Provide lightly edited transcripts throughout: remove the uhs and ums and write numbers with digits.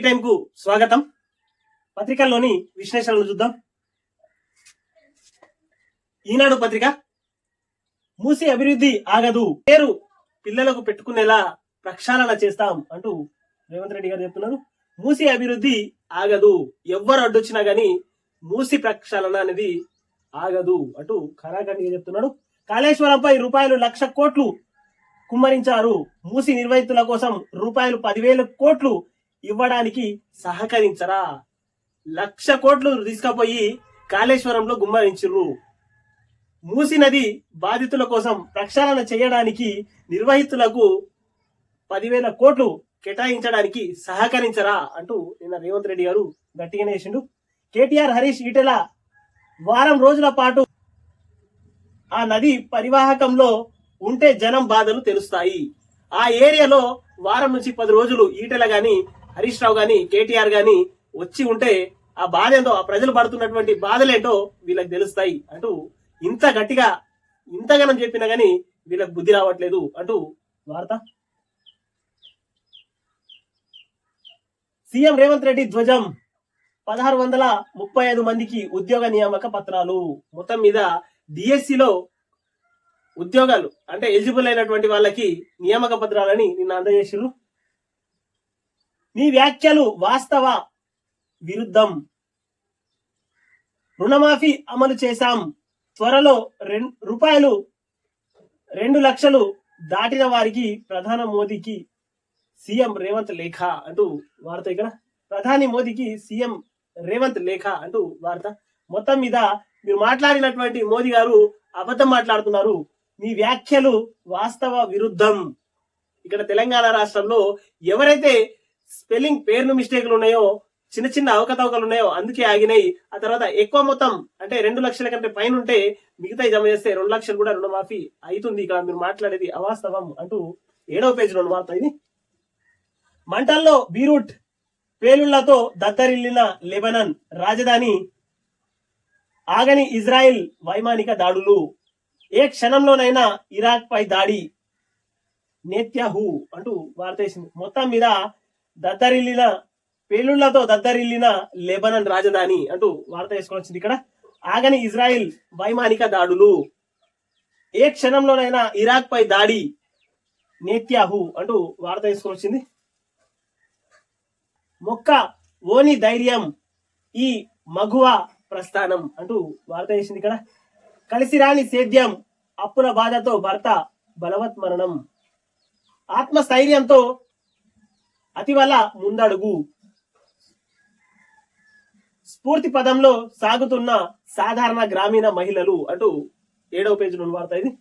Time కు స్వాగతం. పత్రికల్లోని విశ్లేషణలు చూద్దాం. ఈనాడు పత్రిక, మూసి అభివృద్ధి ఆగదు, పేరు పిల్లలకు పెట్టుకునేలా ప్రక్షాళన చేస్తాం అంటూ రేవంత్ రెడ్డి గారు చెప్తున్నారు. మూసి అభివృద్ధి ఆగదు, ఎవ్వరు అడ్డొచ్చినా గాని మూసి ప్రక్షాళన అనేది ఆగదు అంటూ ఖరాఖండిగా చెప్తున్నాడు. కాళేశ్వరంపై రూపాయలు 1,00,000 కోట్లు కుమ్మరించారు. మూసి నిర్వహితుల కోసం రూపాయలు 10,000 కోట్లు ఇవ్వడానికి సహకరించరా? 1,00,000 కోట్లు తీసుకుపోయి కాళేశ్వరంలో గుమ్మరించారు. మూసి నది బాధితుల కోసం ప్రక్షాళన చేయడానికి నిర్వహితులకు 10,000 కోట్లు కేటాయించడానికి సహకరించరా అంటూ నిన్న రేవంత్ రెడ్డి గారు గట్టిగానే వేసిండు. కేటీఆర్, హరీష్, ఈటెల వారం రోజుల పాటు ఆ నది పరివాహకంలో ఉంటే జనం బాధలు తెలుస్తాయి. ఆ ఏరియాలో వారం నుంచి 10 రోజులు ఈటెల గాని, హరీష్ రావు గాని, కేటీఆర్ గాని వచ్చి ఉంటే ఆ బాధ ఏంటో, ఆ ప్రజలు పడుతున్నటువంటి బాధలేంటో వీళ్ళకి తెలుస్తాయి అంటూ ఇంత గట్టిగా ఇంతగానం చెప్పినా గాని వీళ్ళకి బుద్ధి రావట్లేదు అంటూ వార్త. సీఎం రేవంత్ రెడ్డి ధ్వజం, 1,635 మందికి ఉద్యోగ నియామక పత్రాలు. మొత్తం మీద డిఎస్సిలో ఉద్యోగాలు అంటే ఎలిజిబుల్ అయినటువంటి వాళ్ళకి నియామక పత్రాలని నిన్న అందజేసారు. నీ వ్యాఖ్యలు వాస్తవ విరుద్ధం, రుణమాఫీ అమలు చేశాం, త్వరలో రూపాయలు 2 లక్షలు దాటిన వారికి ప్రధాని మోదీకి సీఎం రేవంత్ లేఖ అంటూ వార్త. ఇక్కడ ప్రధాని మోదీకి సీఎం రేవంత్ లేఖ అంటూ వార్త. మొత్తం మీద మీరు మాట్లాడినటువంటి మోదీ గారు అబద్ధం మాట్లాడుతున్నారు, మీ వ్యాఖ్యలు వాస్తవ విరుద్ధం. ఇక్కడ తెలంగాణ రాష్ట్రంలో ఎవరైతే స్పెల్లింగ్ పేర్లు మిస్టేక్లు ఉన్నాయో, చిన్న చిన్న అవకతవకలు ఉన్నాయో అందుకే ఆగినాయి. ఆ తర్వాత ఎక్కువ మొత్తం అంటే 2 లక్షల కంటే పైన ఉంటే మిగతా జమ చేస్తే 2 లక్షలు కూడా రుణమాఫీ అవుతుంది. ఇక్కడ మీరు మాట్లాడేది అవాస్తవం అంటూ 7వ పేజీలో వార్త ఇది. మంటల్లో బీరూట్, పేలుళ్లతో దద్దరిల్లిన లెబనాన్ రాజధాని, ఆగని ఇజ్రాయెల్ వైమానిక దాడులు, ఏ క్షణంలోనైనా ఇరాక్ పై దాడి, నేత్యాహు అంటూ వార్త వేసింది. మొత్తం మీద దద్దరిల్లిన, పేలుళ్లతో దద్దరిల్లిన లెబనాన్ రాజధాని అంటూ వార్త వేసుకొని వచ్చింది. ఇక్కడ ఆగని ఇజ్రాయెల్ వైమానిక దాడులు, ఏ క్షణంలోనైనా ఇరాక్ పై దాడి, నేత్యాహు అంటూ వార్త వేసుకొని వచ్చింది. మొక్క ఓని ధైర్యం, ఈ మగువ ప్రస్థానం అంటూ వార్త వేసింది. ఇక్కడ కలిసి రాని సేద్యం, అప్పుల బాధతో భర్త బలవత్ మరణం, ఆత్మస్థైర్యంతో అతివల ముందడుగు, స్ఫూర్తి పదంలో సాగుతున్న సాధారణ గ్రామీణ మహిళలు అంటూ 7వ పేజీలో వార్త ఇది.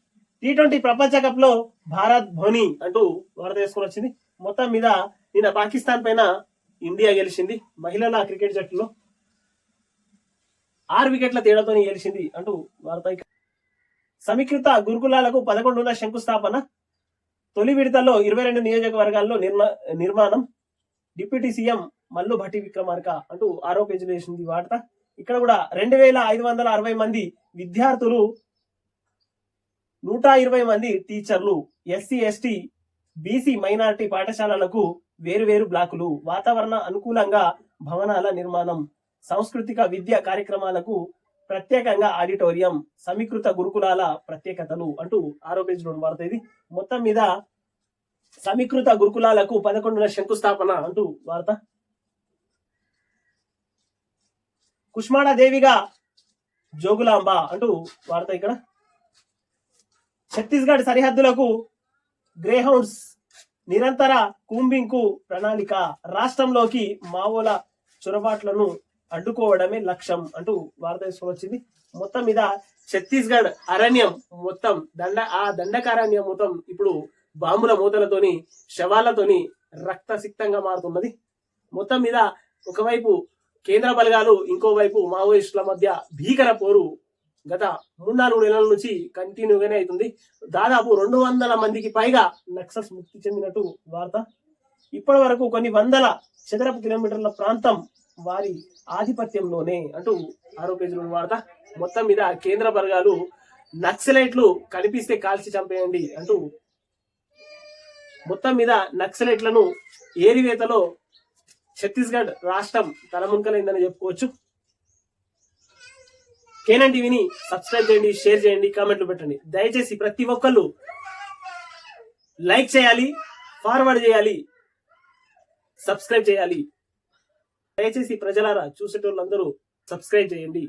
T20 ప్రపంచ కప్ లో భారత్ ధోని అంటూ వార్త వేసుకొని వచ్చింది. మొత్తం మీద నిన్న పాకిస్తాన్ పైన ఇండియా గెలిచింది. మహిళల క్రికెట్ జట్టులో 6 వికెట్ల తేడాతో గెలిచింది అంటూ వార్త. సమీకృత గురుకులాలకు 11వ శంకుస్థాపన, తొలి విడతలో 22 నియోజకవర్గాల్లో నిర్మాణం, డిప్యూటీ సీఎం మల్లు భట్టి విక్రమార్క అంటూ 6వ పేజీలో వేసింది వార్త. ఇక్కడ కూడా 2,560 మంది విద్యార్థులు, 120 మంది టీచర్లు, ఎస్సీ, ఎస్టీ, బీసీ, మైనారిటీ పాఠశాలలకు వేరువేరు బ్లాకులు, వాతావరణ అనుకూలంగా భవనాల నిర్మాణం, సాంస్కృతిక విద్య కార్యక్రమాలకు ప్రత్యేకంగా ఆడిటోరియం, సమీకృత గురుకులాల ప్రత్యేకతలు అంటూ 6వ పేజీలో వార్త ఇది. మొత్తం మీద సమీకృత గురుకులాలకు 11వ శంకుస్థాపన అంటూ వార్త. కుష్మాండాదేవిగా జోగులాంబ అంటూ వార్త. ఇక్కడ ఛత్తీస్గఢ్ సరిహద్దులకు గ్రేహౌండ్స్, నిరంతర కూంబింగ్ కు ప్రణాళిక, రాష్ట్రంలోకి మావోల చొరబాట్లను అడ్డుకోవడమే లక్ష్యం అంటూ వార్త తీసుకొని వచ్చింది. మొత్తం మీద ఛత్తీస్గఢ్ అరణ్యం మొత్తం దండకారణ్యం మొత్తం ఇప్పుడు బాంబుల మూతలతోని, శవాలతోని రక్తసిక్తంగా మారుతున్నది. మొత్తం మీద ఒకవైపు కేంద్ర బలగాలు, ఇంకోవైపు మావోయిస్టుల మధ్య భీకర పోరు గత 3-4 నెలల నుంచి కంటిన్యూగానే అవుతుంది. దాదాపు 200 మందికి పైగా నక్సల్స్ ముక్తి చెందినట్టు వార్త. ఇప్పటి వరకు కొన్ని వందల చదరపు కిలోమీటర్ల ప్రాంతం వారి ఆధిపత్యంలోనే అంటూ 6వ పేజీలో వార్త. మొత్తం మీద కేంద్ర బలగాలు నక్సలైట్లు కనిపిస్తే కాల్చి చంపేయండి అంటూ మొత్తం మీద నక్సలైట్లను ఏరివేతలో ఛత్తీస్గఢ్ రాష్ట్రం తలమునకలైందని చెప్పుకోవచ్చు. కేనన్ టీవీని సబ్స్క్రైబ్ చేయండి, షేర్ చేయండి, కామెంట్లు పెట్టండి. దయచేసి ప్రతి ఒక్కళ్ళు లైక్ చేయాలి, ఫార్వర్డ్ చేయాలి, సబ్స్క్రైబ్ చేయాలి. దయచేసి ప్రజలారా, చూసేటోళ్ళందరూ సబ్స్క్రైబ్ చేయండి.